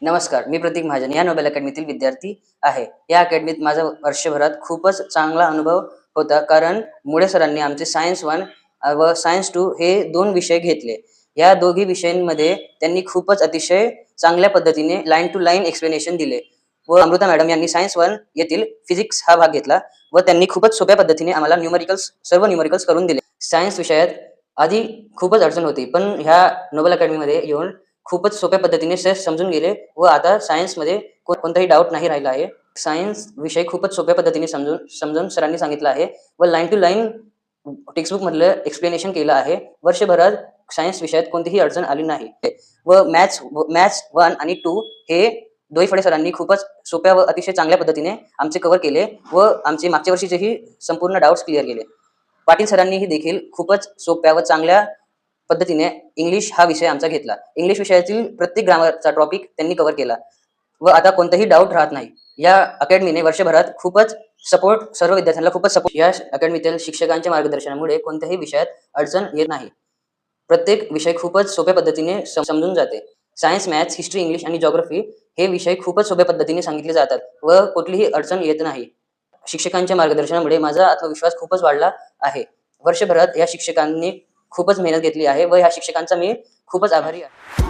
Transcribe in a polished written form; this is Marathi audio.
नमस्कार, मी प्रतीक महाजन या नोबेल अकॅडमीतील विद्यार्थी आहे. या अकॅडमीत माझा वर्षभरात खूपच चांगला अनुभव होता. कारण मुळे सरांनी आमचे सायन्स 1 व सायन्स 2 हे 2 विषय घेतले. या दोघी विषयांमध्ये त्यांनी खूपच अतिशय चांगल्या पद्धतीने लाईन टू लाईन एक्सप्लेनेशन दिले व अमृता मॅडम यांनी सायन्स 1 येथील फिजिक्स हा भाग घेतला व त्यांनी खूपच सोप्या पद्धतीने आम्हाला सर्व न्यूमेरिकल्स करून दिले. सायन्स विषयात आधी खूपच अडचण होती, पण ह्या नोबेल अकॅडमीमध्ये येऊन खूपच सोप्या पद्धतीने सर समजून गेले व आता सायन्समध्ये कोणताही डाऊट नाही राहिला आहे. सायन्स विषय खूपच सोप्या पद्धतीने समजून सरांनी सांगितलं आहे व लाईन टू लाईन टेक्स्टबुक मधलं एक्सप्लेनेशन केलं आहे. वर्षभरात सायन्स विषयात कोणतीही अडचण आली नाही व मॅथ्स 1 आणि 2 हे डोईफळे सरांनी खूपच सोप्या व अतिशय चांगल्या पद्धतीने आमचे कव्हर केले व आमचे मागच्या वर्षीचेही संपूर्ण डाऊट्स क्लिअर केले. पाटील सरांनीही देखील खूपच सोप्या व चांगल्या पद्धतीने इंग्लिश हा विषय आमचा घेतला. इंग्लिश विषयातील प्रत्येक ग्रामरचा टॉपिक त्यांनी कव्हर केला व आता कोणताही डाऊट राहत नाही. या अकॅडमीने वर्षभरात खूपच सर्व विद्यार्थ्यांना खूपच सपोर्ट. या अकॅडमीतील शिक्षकांच्या मार्गदर्शनामुळे कोणत्याही विषयात अडचण येत नाही. प्रत्येक विषय खूपच सोप्या पद्धतीने समजून जाते. सायन्स, मॅथ्स, हिस्ट्री, इंग्लिश आणि जिओग्राफी हे विषय खूपच सोप्या पद्धतीने सांगितले जातात व कुठलीही अडचण येत नाही. शिक्षकांच्या मार्गदर्शनामुळे माझा आत्मविश्वास खूपच वाढला आहे. वर्षभरात या शिक्षकांनी खूपच मेहनत घेतली आहे व ह्या शिक्षकांचा मी खूपच आभारी आहे.